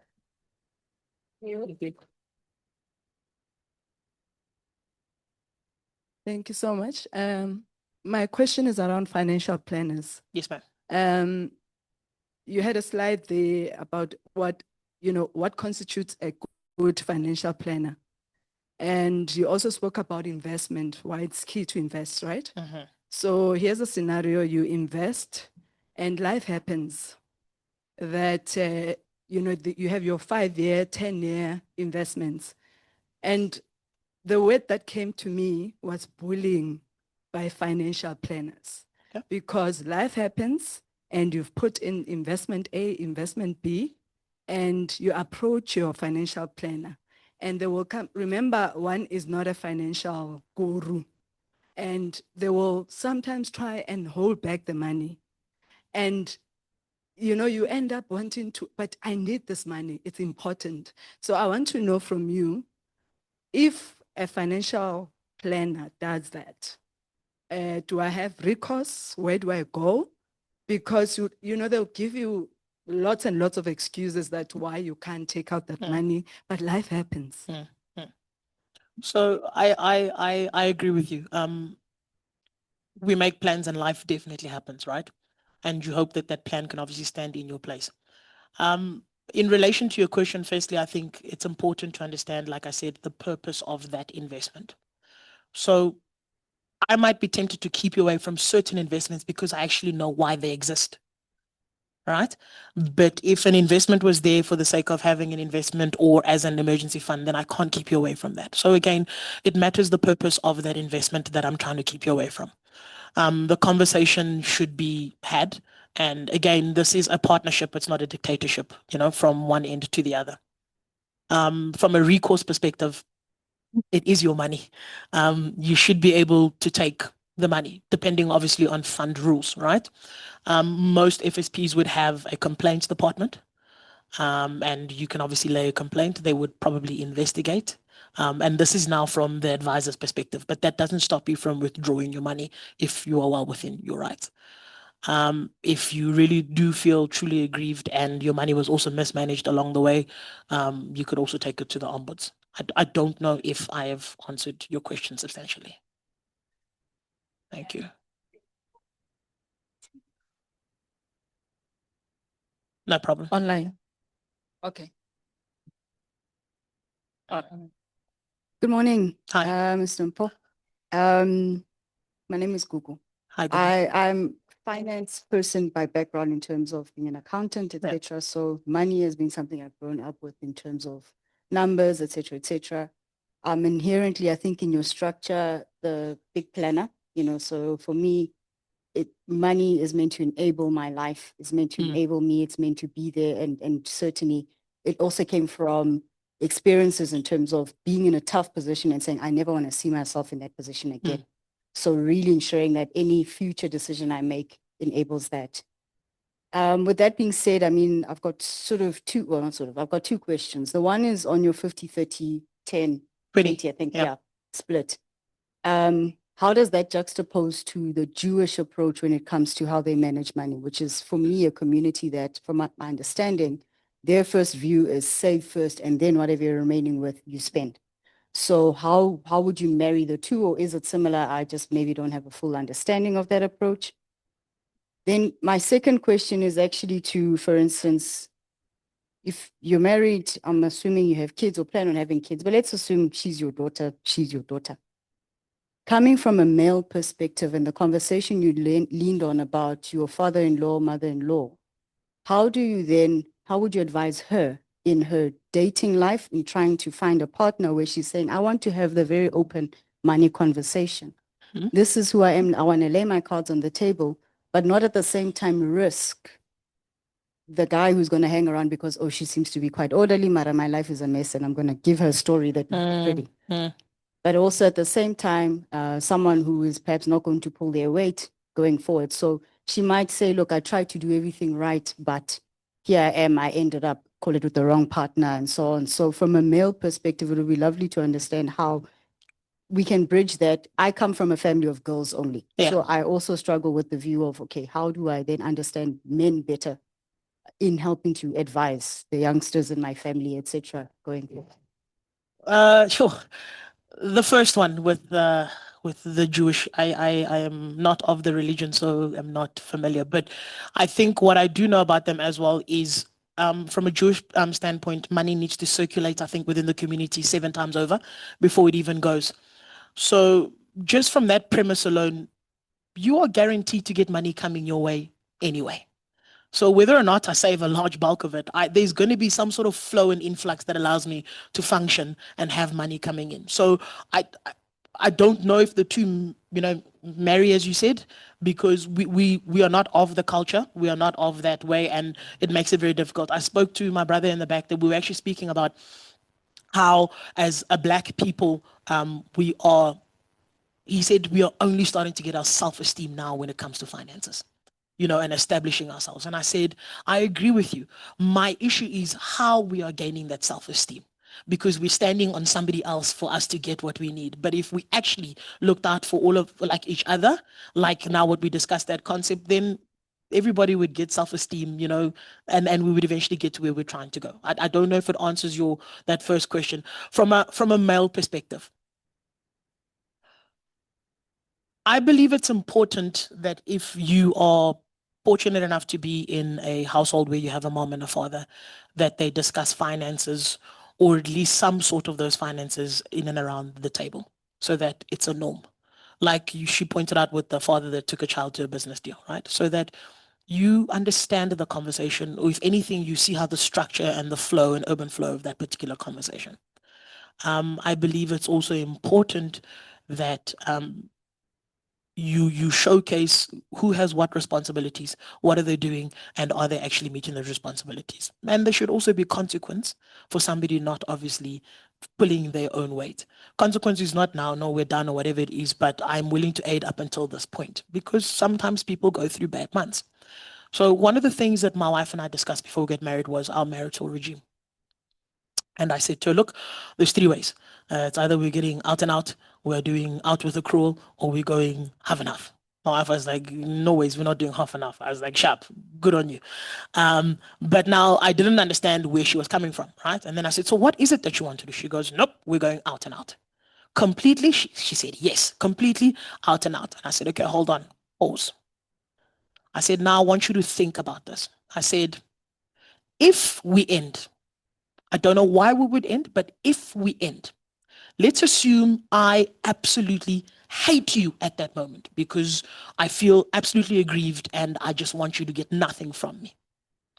[SPEAKER 4] Thank you so much. My question is around financial planners.
[SPEAKER 1] Yes, ma'am.
[SPEAKER 4] You had a slide there about what constitutes a good financial planner. And you also spoke about investment, why it's key to invest, right? So here's a scenario: you invest and life happens that, you have your 5-year, 10-year investments. And the word that came to me was bullying by financial planners.
[SPEAKER 1] Okay.
[SPEAKER 4] Because life happens and you've put in investment A, investment B, and you approach your financial planner and they will come. Remember, one is not a financial guru, and they will sometimes try and hold back the money. And you end up wanting to, but I need this money, it's important. So I want to know from you, if a financial planner does that, do I have recourse? Where do I go? Because they'll give you lots and lots of excuses that why you can't take out that money, but life happens.
[SPEAKER 1] So I agree with you. We make plans and life definitely happens, right? And you hope that that plan can obviously stand in your place. In relation to your question, firstly, I think it's important to understand, like I said, the purpose of that investment. So I might be tempted to keep you away from certain investments because I actually know why they exist. Right? But if an investment was there for the sake of having an investment or as an emergency fund, then I can't keep you away from that. So again, it matters the purpose of that investment that I'm trying to keep you away from. The conversation should be had. And again, this is a partnership. It's not a dictatorship, from one end to the other. From a recourse perspective, it is your money. You should be able to take the money, depending obviously on fund rules, right? Most FSPs would have a complaints department, and you can obviously lay a complaint. They would probably investigate. And this is now from the advisor's perspective, but that doesn't stop you from withdrawing your money if you are well within your rights. If you really do feel truly aggrieved and your money was also mismanaged along the way, you could also take it to the ombuds. I don't know if I have answered your question substantially. Thank you. No problem.
[SPEAKER 5] Online.
[SPEAKER 4] Okay.
[SPEAKER 5] Good morning,
[SPEAKER 1] Hi.
[SPEAKER 5] Mr. Mpho. My name is Gugu.
[SPEAKER 1] Hi, Gugu.
[SPEAKER 5] I'm finance person by background in terms of being an accountant,
[SPEAKER 1] Yeah.
[SPEAKER 5] etc. So money has been something I've grown up with in terms of numbers, etc., etc. Inherently, I think in your structure, the big planner, so for me, money is meant to enable my life, it's meant to enable me, it's meant to be there. And certainly it also came from experiences in terms of being in a tough position and saying, I never want to see myself in that position again. So really ensuring that any future decision I make enables that. With that being said, I mean, I've got I've got two questions. The one is on your 50, 30, 10, 20, I think, split. How does that juxtapose to the Jewish approach when it comes to how they manage money, which is for me a community that, from my understanding, their first view is save first and then whatever you're remaining with, you spend. So how would you marry the two, or is it similar? I just maybe don't have a full understanding of that approach. Then my second question is actually to, for instance, if you're married, I'm assuming you have kids or plan on having kids, but let's assume she's your daughter. Coming from a male perspective and the conversation you leaned on about your father-in-law, mother-in-law, how would you advise her in her dating life in trying to find a partner where she's saying, I want to have the very open money conversation. This is who I am. I want to lay my cards on the table, but not at the same time risk the guy who's going to hang around because, oh, she seems to be quite orderly, Mara, my life is a mess, and I'm going to give her a story that is pretty. But also at the same time, someone who is perhaps not going to pull their weight going forward. So she might say, look, I tried to do everything right, but here I am, I ended up, call it with the wrong partner and so on. So from a male perspective, it would be lovely to understand how we can bridge that. I come from a family of girls only.
[SPEAKER 1] Yeah.
[SPEAKER 5] So I also struggle with the view of, okay, how do I then understand men better in helping to advise the youngsters in my family, etc., going forward?
[SPEAKER 1] Sure. The first one with the Jewish, I am not of the religion, so I'm not familiar. But I think what I do know about them as well is, from a Jewish standpoint, money needs to circulate, I think, within the community 7 times over before it even goes. So just from that premise alone, you are guaranteed to get money coming your way anyway. So whether or not I save a large bulk of it, there's going to be some sort of flow and influx that allows me to function and have money coming in. So I don't know if the two, marry, as you said, because we are not of the culture. We are not of that way, and it makes it very difficult. I spoke to my brother in the back that we were actually speaking about how, as a black people, he said we are only starting to get our self-esteem now when it comes to finances, and establishing ourselves. And I said, I agree with you. My issue is how we are gaining that self-esteem, because we're standing on somebody else for us to get what we need. But if we actually looked out for all of each other, like now what we discussed, that concept, then everybody would get self-esteem, and we would eventually get to where we're trying to go. I don't know if it answers that first question. From a male perspective, I believe it's important that if you are fortunate enough to be in a household where you have a mom and a father, that they discuss finances, or at least some sort of those finances, in and around the table, so that it's a norm. Like she pointed out with the father that took a child to a business deal, right? So that you understand the conversation, or if anything, you see how the structure and the flow and urban flow of that particular conversation. I believe it's also important that you showcase who has what responsibilities, what are they doing, and are they actually meeting those responsibilities. And there should also be consequence for somebody not obviously pulling their own weight. Consequence is not now, no, we're done, or whatever it is, but I'm willing to aid up until this point, because sometimes people go through bad months. So one of the things that my wife and I discussed before we get married was our marital regime. And I said to her, look, there's 3 ways. It's either we're getting out and out, we're doing out with accrual, or we're going half and half. My wife was like, no ways, we're not doing half and half. I was like, sharp, good on you. But now I didn't understand where she was coming from, right? And then I said, so what is it that you want to do? She goes, nope, we're going out and out. Completely? She said, yes, completely out and out. And I said, okay, hold on, pause. I said, now I want you to think about this. I said, if we end, I don't know why we would end, but if we end, let's assume I absolutely hate you at that moment because I feel absolutely aggrieved and I just want you to get nothing from me,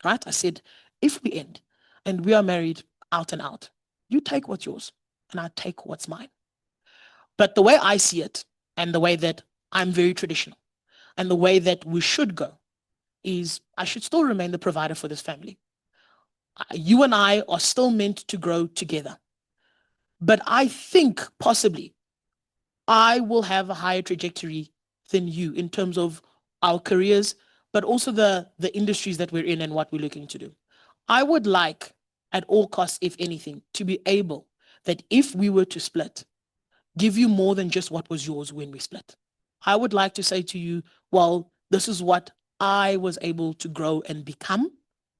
[SPEAKER 1] right? I said, if we end and we are married out and out, you take what's yours and I take what's mine. But the way I see it and the way that I'm very traditional and the way that we should go is I should still remain the provider for this family. You and I are still meant to grow together. But I think possibly I will have a higher trajectory than you in terms of our careers, but also the industries that we're in and what we're looking to do. I would like, at all costs, if anything, to be able that if we were to split, give you more than just what was yours when we split. I would like to say to you, well, this is what I was able to grow and become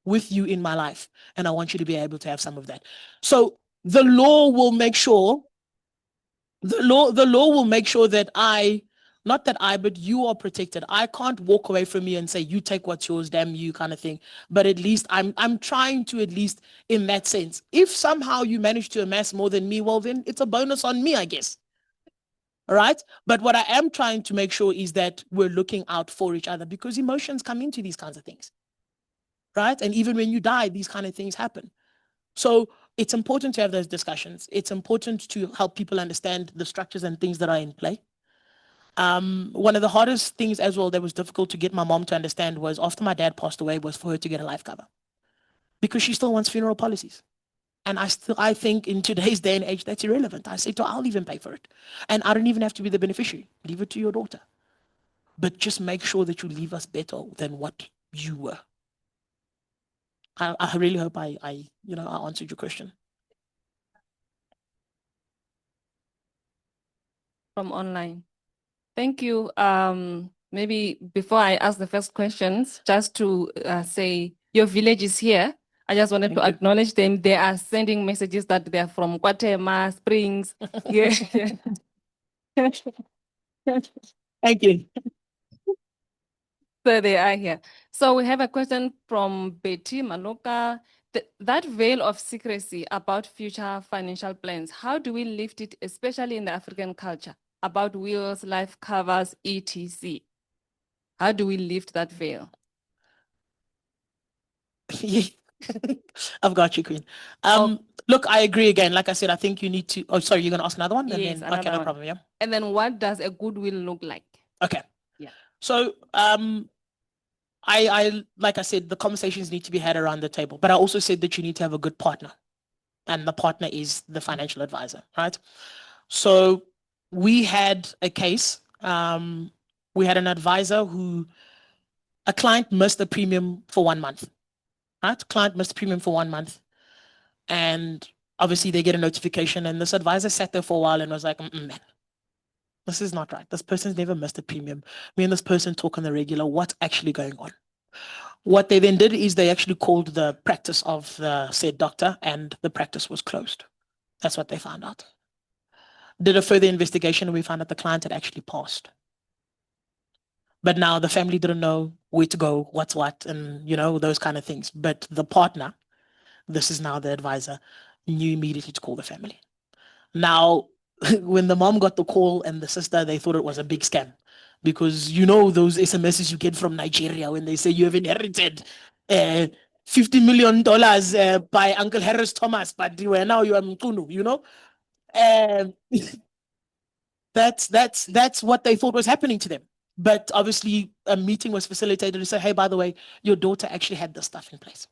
[SPEAKER 1] with you in my life. And I want you to be able to have some of that. So the law will make sure, the law will make sure that not that but you are protected. I can't walk away from you and say, you take what's yours, damn you kind of thing. But at least I'm trying to, at least in that sense, if somehow you manage to amass more than me, well, then it's a bonus on me, I guess. All right. But what I am trying to make sure is that we're looking out for each other because emotions come into these kinds of things. Right. And even when you die, these kind of things happen. So it's important to have those discussions. It's important to help people understand the structures and things that are in play. One of the hardest things as well that was difficult to get my mom to understand was after my dad passed away was for her to get a life cover because she still wants funeral policies. And I think in today's day and age, that's irrelevant. I said to her, I'll even pay for it. And I don't even have to be the beneficiary. Leave it to your daughter. But just make sure that you leave us better than what you were. I really hope I answered your question.
[SPEAKER 6] From online. Thank you. Maybe before I ask the first questions, just to say your village is here. I just wanted to acknowledge them. They are sending messages that they are from Guatemala, Springs. Yeah.
[SPEAKER 1] Thank you.
[SPEAKER 6] So they are here. So we have a question from Betty Maloka. That veil of secrecy about future financial plans, how do we lift it, especially in the African culture, about wills, life covers, etc.? How do we lift that veil?
[SPEAKER 1] I've got you, Queen. Look, I agree again. Like I said, I think you need to. Oh, sorry, you're going to ask another one?
[SPEAKER 6] Yes,
[SPEAKER 1] and then,
[SPEAKER 6] another
[SPEAKER 1] okay, no
[SPEAKER 6] one.
[SPEAKER 1] problem. Yeah.
[SPEAKER 6] And then what does a good will look like?
[SPEAKER 1] Okay.
[SPEAKER 6] Yeah.
[SPEAKER 1] So, I like I said, the conversations need to be had around the table. But I also said that you need to have a good partner, and the partner is the financial advisor, right? So we had a case. We had an advisor a client missed a premium for 1 month, right? Client missed premium for 1 month. And obviously they get a notification and this advisor sat there for a while and was like, man, this is not right. This person's never missed a premium. Me and this person talk on the regular. What's actually going on? What they then did is they actually called the practice of the said doctor and the practice was closed. That's what they found out. Did a further investigation and we found out the client had actually passed. But now the family didn't know where to go, what's what, and those kind of things. But the partner, this is now the advisor, knew immediately to call the family. Now, when the mom got the call and the sister, they thought it was a big scam because those SMSs you get from Nigeria when they say you have inherited $50 million by Uncle Harris Thomas, but now you are Mkunu, that's what they thought was happening to them. But obviously a meeting was facilitated to say, hey, by the way, your daughter actually had this stuff in place.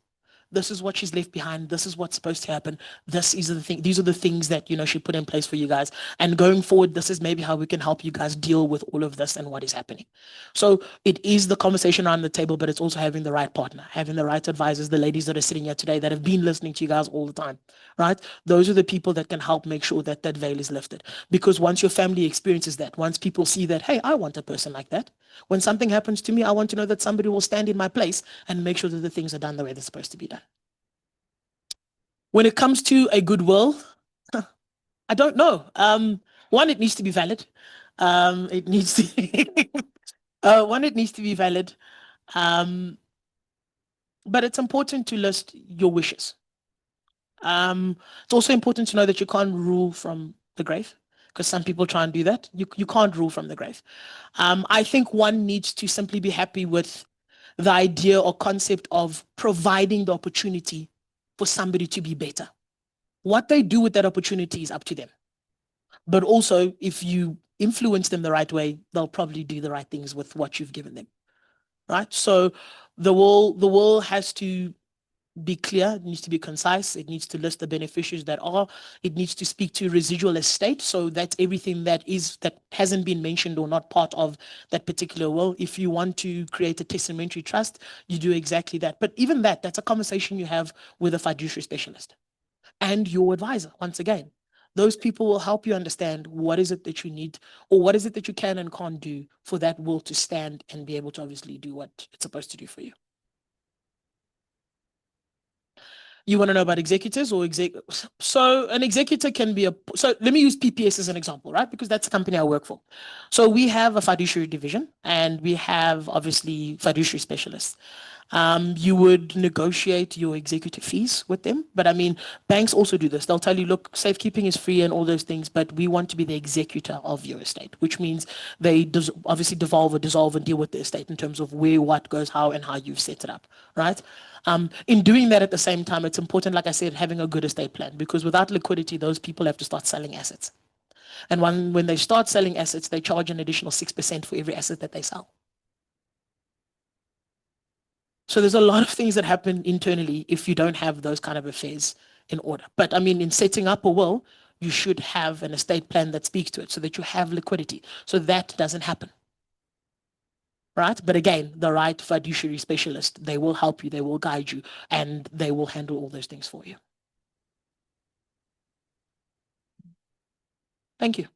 [SPEAKER 1] This is what she's left behind. This is what's supposed to happen. These are the things that, she put in place for you guys. And going forward, this is maybe how we can help you guys deal with all of this and what is happening. So it is the conversation around the table, but it's also having the right partner, having the right advisors, the ladies that are sitting here today that have been listening to you guys all the time, right? Those are the people that can help make sure that that veil is lifted. Because once your family experiences that, once people see that, hey, I want a person like that. When something happens to me, I want to know that somebody will stand in my place and make sure that the things are done the way they're supposed to be done. When it comes to a goodwill, I don't know. One, it needs to be valid. It needs to it needs to be valid. but it's important to list your wishes. It's also important to know that you can't rule from the grave, because some people try and do that. You can't rule from the grave. I think one needs to simply be happy with the idea or concept of providing the opportunity for somebody to be better. What they do with that opportunity is up to them. But also, if you influence them the right way, they'll probably do the right things with what you've given them. Right? So the will has to be clear, it needs to be concise, it needs to list the beneficiaries that are, it needs to speak to residual estate. So that's everything that hasn't been mentioned or not part of that particular will. If you want to create a testamentary trust, you do exactly that. But even that's a conversation you have with a fiduciary specialist and your advisor. Once again, those people will help you understand what is it that you need, or what is it that you can and can't do for that will to stand and be able to obviously do what it's supposed to do for you. You want to know about executors or so an executor can be so let me use PPS as an example, right? Because that's the company I work for. So we have a fiduciary division and we have obviously fiduciary specialists. You would negotiate your executive fees with them. But I mean, banks also do this. They'll tell you, look, safekeeping is free and all those things, but we want to be the executor of your estate, which means they obviously devolve or dissolve and deal with the estate in terms of where, what goes, how, and how you've set it up, right? In doing that at the same time, it's important, like I said, having a good estate plan, because without liquidity, those people have to start selling assets. And when they start selling assets, they charge an additional 6% for every asset that they sell. So there's a lot of things that happen internally if you don't have those kind of affairs in order. But I mean, in setting up a will, you should have an estate plan that speaks to it so that you have liquidity. So that doesn't happen. Right? But again, the right fiduciary specialist, they will help you, they will guide you, and they will handle all those things for you. Thank you.